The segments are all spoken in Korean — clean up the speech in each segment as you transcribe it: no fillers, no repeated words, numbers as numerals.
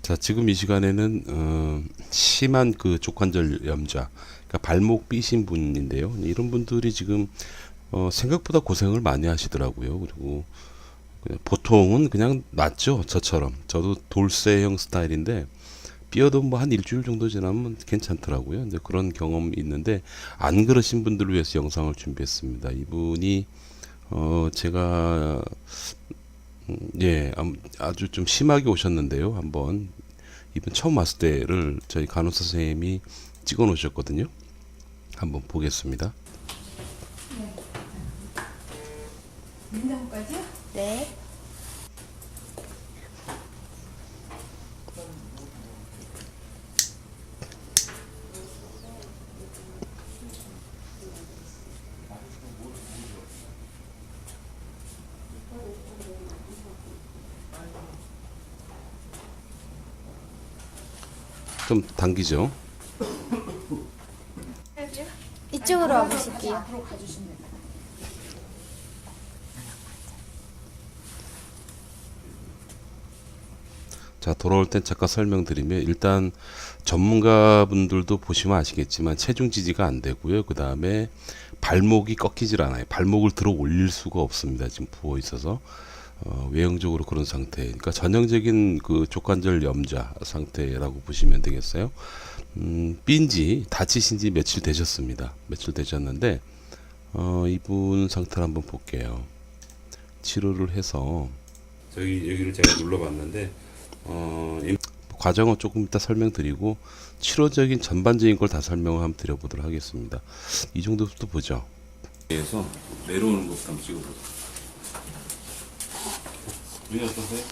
자, 지금 이 시간에는 심한 그 족관절 염좌, 그러니까 발목 삐신 분인데요. 이런 분들이 지금 생각보다 고생을 많이 하시더라고요. 그리고 보통은 그냥 낫죠. 저처럼. 저도 돌쇠형 스타일인데 삐어도 뭐 한 일주일 정도 지나면 괜찮더라고요. 근데 그런 경험이 있는데 안 그러신 분들을 위해서 영상을 준비했습니다. 이분이 제가 예, 아주 좀 심하게 오셨는데요. 한번 이분 처음 왔을 때를 저희 간호사 선생님이 찍어 놓으셨거든요. 한번 보겠습니다. 냉장고까지요? 네. 좀 당기죠. 이쪽으로 와보실게요. 앞으로 가주시면 돼요. 자, 돌아올 땐 잠깐 설명드리면 일단 전문가분들도 보시면 아시겠지만 체중 지지가 안 되고요. 그 다음에 발목이 꺾이질 않아요. 발목을 들어 올릴 수가 없습니다. 지금 부어 있어서 외형적으로 그런 상태. 그러니까 전형적인 그 족관절 염좌 상태라고 보시면 되겠어요. 삔지 다치신지 며칠 되셨습니다. 며칠 되셨는데 이분 상태를 한번 볼게요. 치료를 해서 여기를 제가 눌러봤는데 과정은 조금 이따 설명드리고 치료적인 전반적인 걸 다 설명을 한번 드려보도록 하겠습니다. 이 정도부터 보죠. 그래서 내려오는 것부터 한번 찍어보세요. 눈이 어떠세요?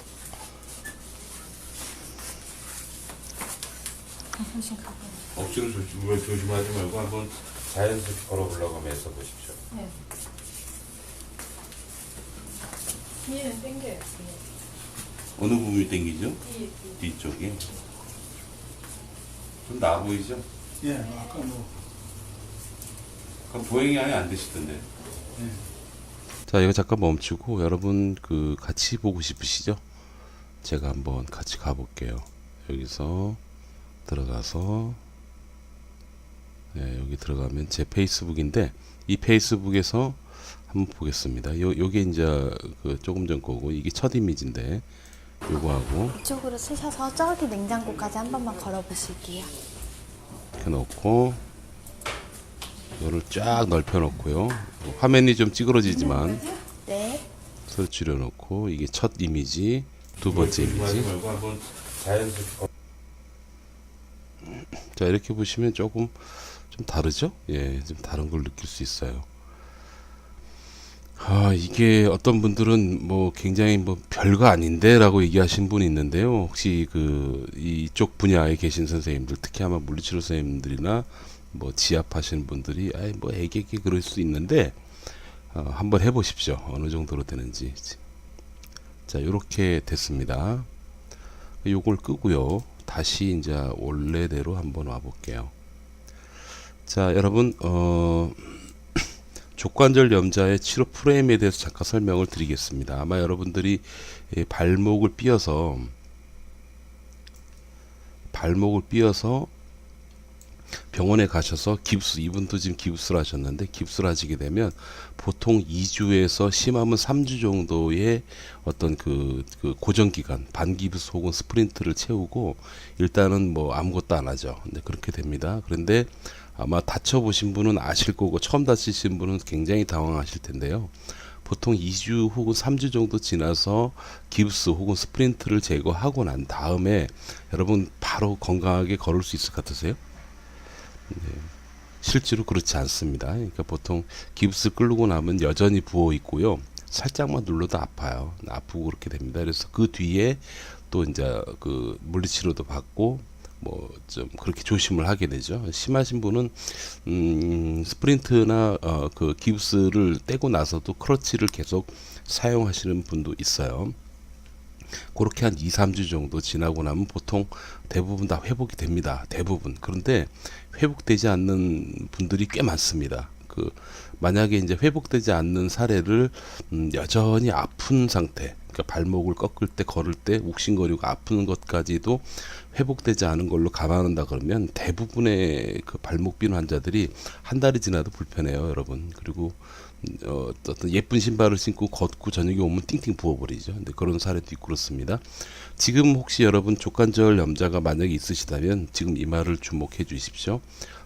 억지로 조심하지 말고 한번 자연스럽게 걸어보려고 하면 애써 보십시오. 네. 뒤에는 당겨요. 어느 부분이 당기죠? 뒤에. 뒤쪽이. 좀 나아 보이죠? 예, 아까 뭐, 그럼 보행이 아예 안 되시던데. 예. 자, 이거 잠깐 멈추고 여러분 그 같이 보고 싶으시죠? 제가 한번 같이 가볼게요. 여기서 들어가서 여기 들어가면 제 페이스북인데 이 페이스북에서 한번 보겠습니다. 요게 이제 그 조금 전 거고 이게 첫 이미지인데 요거하고 이쪽으로 쓰셔서 저기 냉장고까지 한 번만 걸어보실게요. 이렇게 놓고 이거를 쫙 넓혀 놓고요. 화면이 좀 찌그러지지만 네. 소리 줄여 놓고 이게 첫 이미지, 두 번째 이미지. 자, 이렇게 보시면 조금 좀 다르죠? 예, 좀 다른 걸 느낄 수 있어요. 이게 어떤 분들은 뭐 굉장히 뭐 별거 아닌데라고 얘기하신 분이 있는데요. 혹시 그 이쪽 분야에 계신 선생님들, 특히 아마 물리치료 선생님들이나 뭐 지압하시는 분들이 뭐 애기게 그럴 수 있는데 한번 해보십시오. 어느 정도로 되는지. 자, 이렇게 됐습니다. 요걸 끄고요. 다시 이제 원래대로 한번 와볼게요. 자, 여러분 족관절 염좌의 치료 프레임에 대해서 잠깐 설명을 드리겠습니다. 아마 여러분들이 발목을 삐어서 병원에 가셔서 깁스, 이분도 지금 깁스를 하셨는데 깁스를 하시게 되면 보통 2주에서 심하면 3주 정도의 어떤 그 고정 기간, 반깁스 혹은 스프린트를 채우고 일단은 뭐 아무것도 안 하죠. 근데 그렇게 됩니다. 그런데 아마 다쳐보신 분은 아실 거고 처음 다치신 분은 굉장히 당황하실 텐데요. 보통 2주 혹은 3주 정도 지나서 깁스 혹은 스프린트를 제거하고 난 다음에 여러분 바로 건강하게 걸을 수 있을 것 같으세요? 네. 실제로 그렇지 않습니다. 그러니까 보통 깁스 끌고 나면 여전히 부어 있고요. 살짝만 눌러도 아파요. 아프고 그렇게 됩니다. 그래서 그 뒤에 또 이제 그 물리치료도 받고 뭐 좀 그렇게 조심을 하게 되죠. 심하신 분은 스프린트나 그 깁스를 떼고 나서도 크러치를 계속 사용하시는 분도 있어요. 그렇게 한 2, 3주 정도 지나고 나면 보통 대부분 다 회복이 됩니다. 대부분. 그런데 회복되지 않는 분들이 꽤 많습니다. 만약에 이제 회복되지 않는 사례를 여전히 아픈 상태, 그러니까 발목을 꺾을 때 걸을 때 욱신거리고 아픈 것까지도 회복되지 않은 걸로 감안한다 그러면 대부분의 그 발목 빈 환자들이 한 달이 지나도 불편해요, 여러분. 그리고 어떤 예쁜 신발을 신고 걷고 저녁에 오면 띵띵 부어버리죠. 근데 그런 사례도 있고 그렇습니다. 지금 혹시 여러분 족관절 염자가 만약에 있으시다면 지금 이 말을 주목해 주십시오.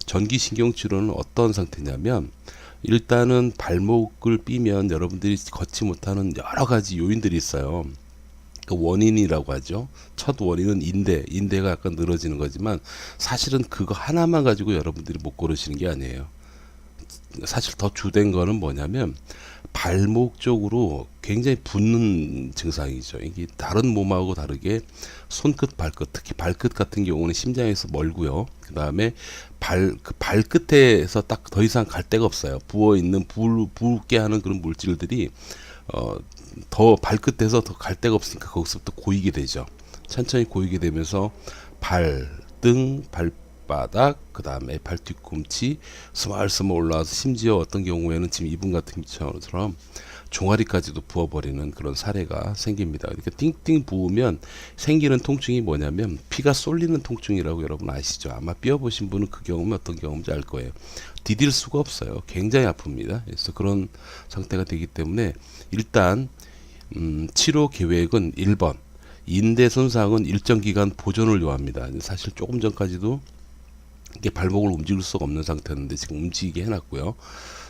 전기신경치료는 어떤 상태냐면 일단은 발목을 삐면 여러분들이 걷지 못하는 여러 가지 요인들이 있어요. 그 원인이라고 하죠. 첫 원인은 인대가 약간 늘어지는 거지만 사실은 그거 하나만 가지고 여러분들이 못 걸으시는 게 아니에요. 사실 더 주된 거는 뭐냐면 발목 쪽으로 굉장히 붓는 증상이죠. 이게 다른 몸하고 다르게 손끝, 발끝, 특히 발끝 같은 경우는 심장에서 멀고요. 그 다음에 그 발끝에서 딱 더 이상 갈 데가 없어요. 부어 있는 붓게 하는 그런 물질들이 더 발끝에서 더 갈 데가 없으니까 거기서부터 고이게 되죠. 천천히 고이게 되면서 등, 발바닥, 그 다음에 발 뒤꿈치 스멀스멀 올라와서 심지어 어떤 경우에는 지금 이분 같은 경우처럼 종아리까지도 부어버리는 그런 사례가 생깁니다. 이렇게 띵띵 부으면 생기는 통증이 뭐냐면 피가 쏠리는 통증이라고 여러분 아시죠? 아마 삐어보신 분은 그 경험이 어떤 경험인지 알 거예요. 디딜 수가 없어요. 굉장히 아픕니다. 그래서 그런 상태가 되기 때문에 일단 치료 계획은 1번 인대 손상은 일정 기간 보존을 요합니다. 사실 조금 전까지도 이게 발목을 움직일 수가 없는 상태였는데 지금 움직이게 해놨고요.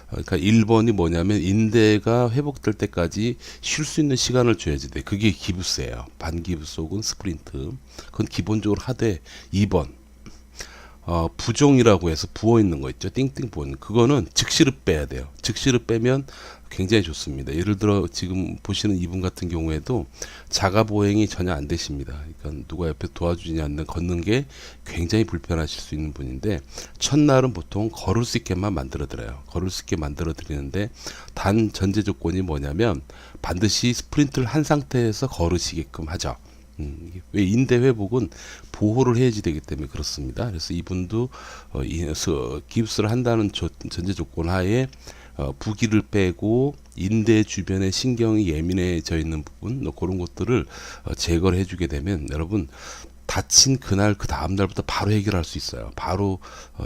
그러니까 1번이 뭐냐면 인대가 회복될 때까지 쉴 수 있는 시간을 줘야지 돼. 그게 기부스예요. 반기부스 혹은 스프린트. 그건 기본적으로 하되 2번 부종이라고 해서 부어 있는 거 있죠. 띵띵 부어 있는 그거는 즉시로 빼야 돼요. 즉시로 빼면 굉장히 좋습니다. 예를 들어 지금 보시는 이분 같은 경우에도 자가 보행이 전혀 안 되십니다. 그러니까 누가 옆에 도와주지 않는 걷는 게 굉장히 불편하실 수 있는 분인데 첫날은 보통 걸을 수 있게만 만들어 드려요. 걸을 수 있게 만들어 드리는데 단 전제 조건이 뭐냐면 반드시 스프린트를 한 상태에서 걸으시게끔 하죠. 왜 인대 회복은 보호를 해야지 되기 때문에 그렇습니다. 그래서 이분도 깁스를 한다는 전제 조건 하에 부기를 빼고 인대 주변에 신경이 예민해져 있는 부분 그런 것들을 제거를 해주게 되면 여러분 다친 그날 그 다음 날부터 바로 해결할 수 있어요. 바로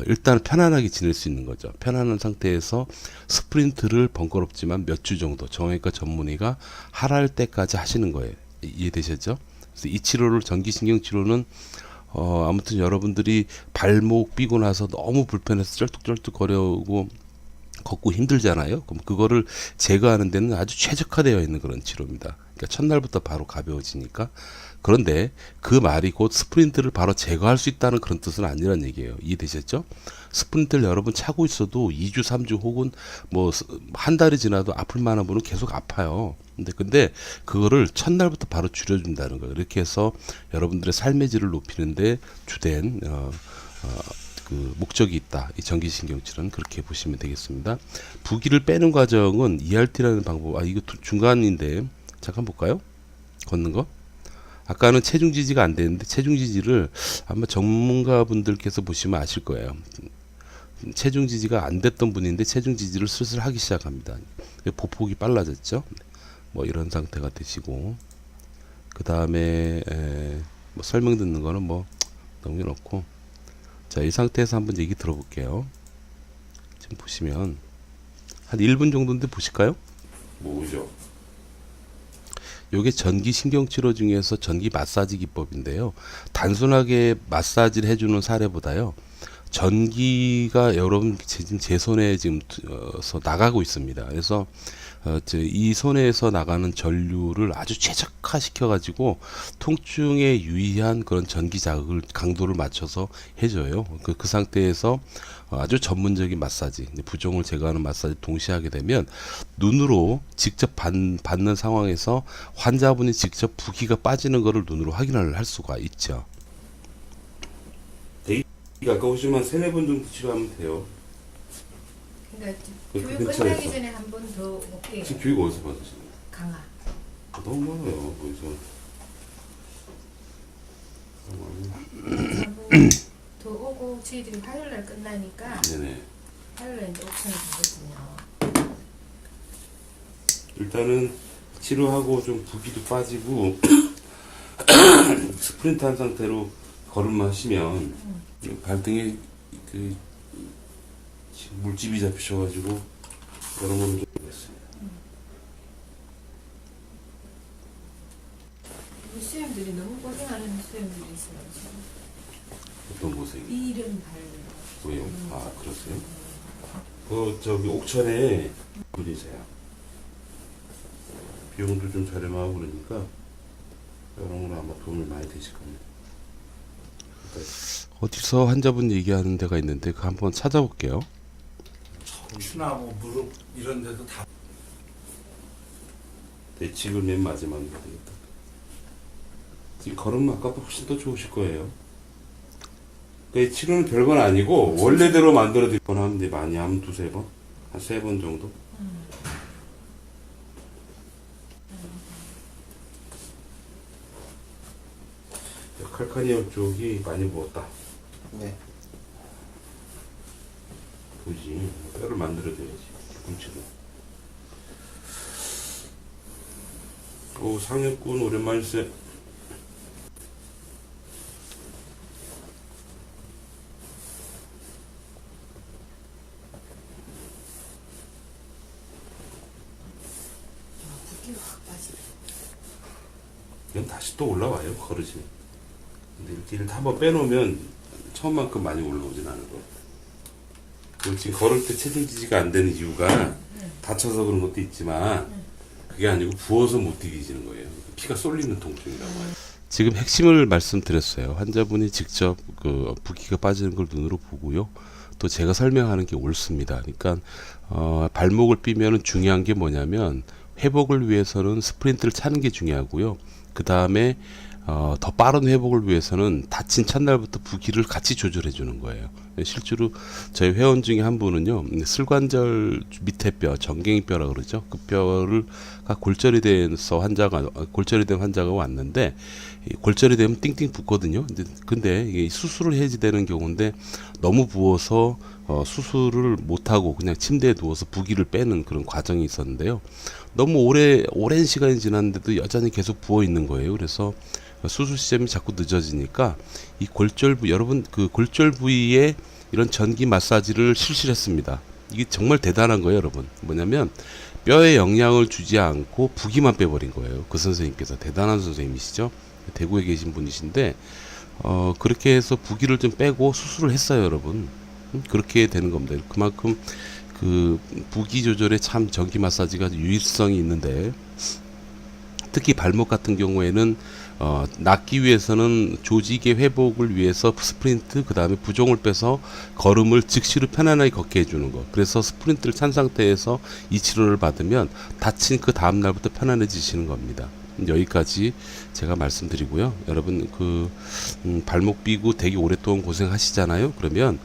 일단 편안하게 지낼 수 있는 거죠. 편안한 상태에서 스프린트를 번거롭지만 몇 주 정도 정형외과 전문의가 하랄 때까지 하시는 거예요. 이해되셨죠? 그래서 이 치료를 전기신경치료는 아무튼 여러분들이 발목 삐고 나서 너무 불편해서 쩔뚝쩔뚝 거려오고 걷고 힘들잖아요. 그럼 그거를 제거하는 데는 아주 최적화되어 있는 그런 치료입니다. 그러니까 첫날부터 바로 가벼워지니까. 그런데 그 말이 곧 스프린트를 바로 제거할 수 있다는 그런 뜻은 아니란 얘기예요. 이해되셨죠? 스프린트를 여러분 차고 있어도 2주, 3주 혹은 뭐 한 달이 지나도 아플 만한 분은 계속 아파요. 근데 그거를 첫날부터 바로 줄여준다는 거예요. 이렇게 해서 여러분들의 삶의 질을 높이는데 주된 그 목적이 있다. 이 전기신경치료는 그렇게 보시면 되겠습니다. 부기를 빼는 과정은 ERT라는 방법. 이거 중간인데 잠깐 볼까요? 걷는 거. 아까는 체중 지지가 안 되는데 체중 지지를 아마 전문가분들께서 보시면 아실 거예요. 체중 지지가 안 됐던 분인데 체중 지지를 슬슬 하기 시작합니다. 보폭이 빨라졌죠. 뭐 이런 상태가 되시고 그 다음에 뭐 설명 듣는 거는 뭐 넘겨놓고 자, 이 상태에서 한번 얘기 들어볼게요. 지금 보시면 한 1분 정도인데 보실까요? 뭐죠? 요게 전기신경치료 중에서 전기 마사지 기법인데요. 단순하게 마사지를 해주는 사례보다요. 전기가 여러분 지금 제 손에 지금 나가고 있습니다. 그래서 이 손에서 나가는 전류를 아주 최적화시켜 가지고 통증에 유의한 그런 전기 자극을 강도를 맞춰서 해줘요. 그 상태에서 아주 전문적인 마사지, 부종을 제거하는 마사지 동시에 하게 되면 눈으로 직접 받는 상황에서 환자분이 직접 부기가 빠지는 것을 눈으로 확인을 할 수가 있죠. 되게 가까우시면 3-4번 정도 치료하면 돼요. 그러니까 그 교육 근처에서. 끝나기 전에 한 번 더 올게요. 지금 교육 어디서 받으시나요? 강화. 너무 많아요. 거기서. 한번 더 오고 저희들이 화요일날 끝나니까 네네. 화요일날 이제 옵션이 되거든요. 일단은 치료하고 좀 부기도 빠지고 스프린트 한 상태로 걸음만 하시면 발등에 그 물집이 잡히셔가지고 여러 번을 좀 했어요. 우리 수영들이 너무 고생하는 수영들이 있어요. 지금. 어떤 곳에? 이른 발. 왜요? 아, 그러세요? 저기 옥천에 그리세요. 비용도 좀 저렴하고 그러니까 이런 거는 아마 도움이 많이 되실 겁니다. 어디서 환자분 얘기하는 데가 있는데 그 한번 찾아볼게요. 추나 뭐 무릎 이런 데도 다 네, 지금 맨 마지막에 되겠다. 지금 걸으면 아까보다 훨씬 더 좋으실 거예요. 그 치료는 별건 아니고 원래대로 만들어 드릴 건 하면 돼. 많이 하면 두세 번, 한 세 번 정도. 칼카니엄 쪽이 많이 부었다. 네. 보지. 뼈를 만들어줘야지. 뒤꿈치로. 오, 상혁군 오랜만이세요. 붓기가 확 빠지네. 이건 다시 또 올라와요, 걸으시면. 근데 이렇게 한번 빼놓으면 처음만큼 많이 올라오진 않을 거예요. 그리고 지금 걸을 때 체중 지지가 안 되는 이유가 다쳐서 그런 것도 있지만 그게 아니고 부어서 못 디디지는 거예요. 피가 쏠리는 통증이라고 해요. 지금 핵심을 말씀드렸어요. 환자분이 직접 그 붓기가 빠지는 걸 눈으로 보고요. 또 제가 설명하는 게 옳습니다. 그러니까 발목을 삐면은 중요한 게 뭐냐면 회복을 위해서는 스프린트를 차는 게 중요하고요. 그 다음에 더 빠른 회복을 위해서는 다친 첫날부터 부기를 같이 조절해 주는 거예요. 실제로 저희 회원 중에 한 분은요, 슬관절 밑에 뼈, 정갱이뼈라 그러죠. 그 뼈가 골절이 된 환자가 왔는데, 골절이 되면 띵띵 붓거든요. 근데 이게 수술을 해야지 되는 경우인데 너무 부어서 수술을 못 하고 그냥 침대에 누워서 부기를 빼는 그런 과정이 있었는데요. 너무 오랜 시간이 지났는데도 여전히 계속 부어 있는 거예요. 그래서 수술 시점이 자꾸 늦어지니까 이 여러분 그 골절 부위에 이런 전기 마사지를 실시했습니다. 이게 정말 대단한 거예요, 여러분. 뭐냐면 뼈에 영향을 주지 않고 부기만 빼버린 거예요. 그 선생님께서 대단한 선생님이시죠. 대구에 계신 분이신데 그렇게 해서 부기를 좀 빼고 수술을 했어요, 여러분. 그렇게 되는 겁니다. 그만큼 그 부기 조절에 참 전기 마사지가 유일성이 있는데, 특히 발목 같은 경우에는 낫기 위해서는 조직의 회복을 위해서 스프린트, 그 다음에 부종을 빼서 걸음을 즉시로 편안하게 걷게 해주는 거. 그래서 스프린트를 찬 상태에서 이 치료를 받으면 다친 그 다음 날부터 편안해지시는 겁니다. 여기까지 제가 말씀드리고요. 여러분 발목 삐고 되게 오랫동안 고생하시잖아요. 그러면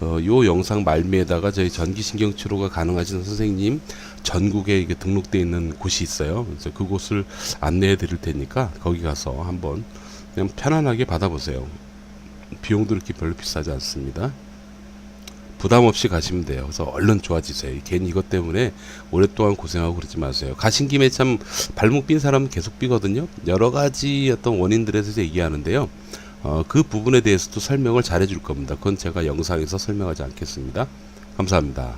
요 영상 말미에다가 저희 전기신경 치료가 가능하신 선생님 전국에 이게 등록되어 있는 곳이 있어요. 그래서 그곳을 안내해 드릴 테니까 거기 가서 한번 그냥 편안하게 받아보세요. 비용도 이렇게 별로 비싸지 않습니다. 부담 없이 가시면 돼요. 그래서 얼른 좋아지세요. 괜히 이것 때문에 오랫동안 고생하고 그러지 마세요. 가신 김에 참 발목 삔 사람은 계속 삐거든요. 여러 가지 어떤 원인들에서 얘기하는데요. 그 부분에 대해서도 설명을 잘 해줄 겁니다. 그건 제가 영상에서 설명하지 않겠습니다. 감사합니다.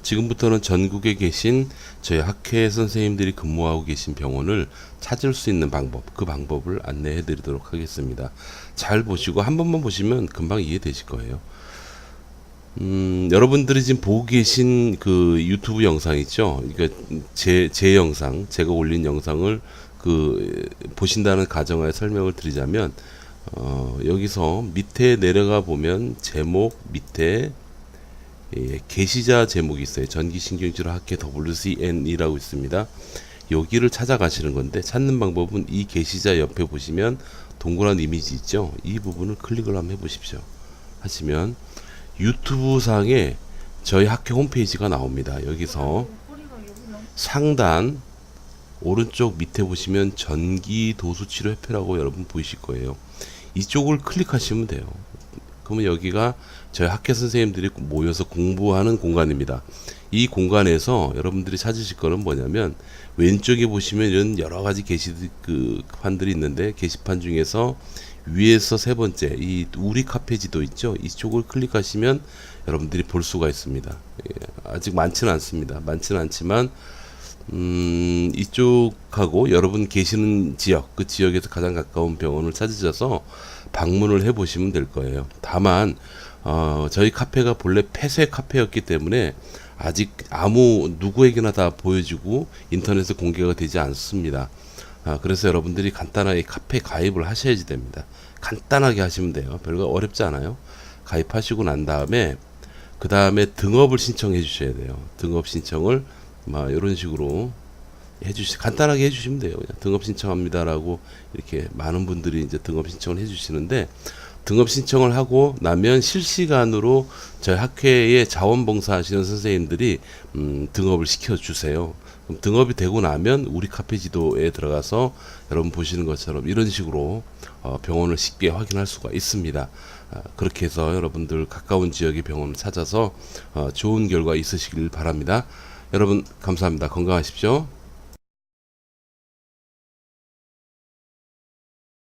지금부터는 전국에 계신 저희 학회 선생님들이 근무하고 계신 병원을 찾을 수 있는 방법, 그 방법을 안내해 드리도록 하겠습니다. 잘 보시고 한 번만 보시면 금방 이해되실 거예요. 여러분들이 지금 보고 계신 그 유튜브 영상 있죠? 그러니까 제 영상, 제가 올린 영상을 보신다는 가정하에 설명을 드리자면, 여기서 밑에 내려가 보면 제목 밑에 게시자 제목이 있어요. 전기신경치료 학회 WCN이라고 있습니다. 여기를 찾아가시는 건데, 찾는 방법은 이 게시자 옆에 보시면 동그란 이미지 있죠? 이 부분을 클릭을 한번 해보십시오. 하시면 유튜브 상에 저희 학회 홈페이지가 나옵니다. 여기서 상단 오른쪽 밑에 보시면 전기도수치료협회라고 여러분 보이실 거예요. 이쪽을 클릭하시면 돼요. 그러면 여기가 저희 학회 선생님들이 모여서 공부하는 공간입니다. 이 공간에서 여러분들이 찾으실 거는 뭐냐면 왼쪽에 보시면 이런 여러 가지 게시판들이 있는데 게시판 중에서 위에서 세 번째 이 우리 카페 지도 있죠. 이쪽을 클릭하시면 여러분들이 볼 수가 있습니다. 예, 아직 많지는 않습니다. 많지는 않지만 이쪽하고 여러분 계시는 지역, 그 지역에서 가장 가까운 병원을 찾으셔서 방문을 해 보시면 될 거예요. 다만 저희 카페가 본래 폐쇄 카페였기 때문에 아직 아무 누구에게나 다 보여주고 인터넷에 공개가 되지 않습니다. 그래서 여러분들이 간단하게 카페 가입을 하셔야지 됩니다. 간단하게 하시면 돼요. 별거 어렵지 않아요. 가입하시고 난 다음에 그 다음에 등업을 신청해 주셔야 돼요. 등업 신청을 막 이런 식으로 간단하게 해주시면 돼요. 그냥 등업 신청합니다라고 이렇게 많은 분들이 이제 등업 신청을 해주시는데, 등업 신청을 하고 나면 실시간으로 저희 학회에 자원봉사 하시는 선생님들이 등업을 시켜주세요. 그럼 등업이 되고 나면 우리 카페 지도에 들어가서 여러분 보시는 것처럼 이런 식으로 병원을 쉽게 확인할 수가 있습니다. 그렇게 해서 여러분들 가까운 지역의 병원을 찾아서 좋은 결과 있으시길 바랍니다. 여러분 감사합니다. 건강하십시오.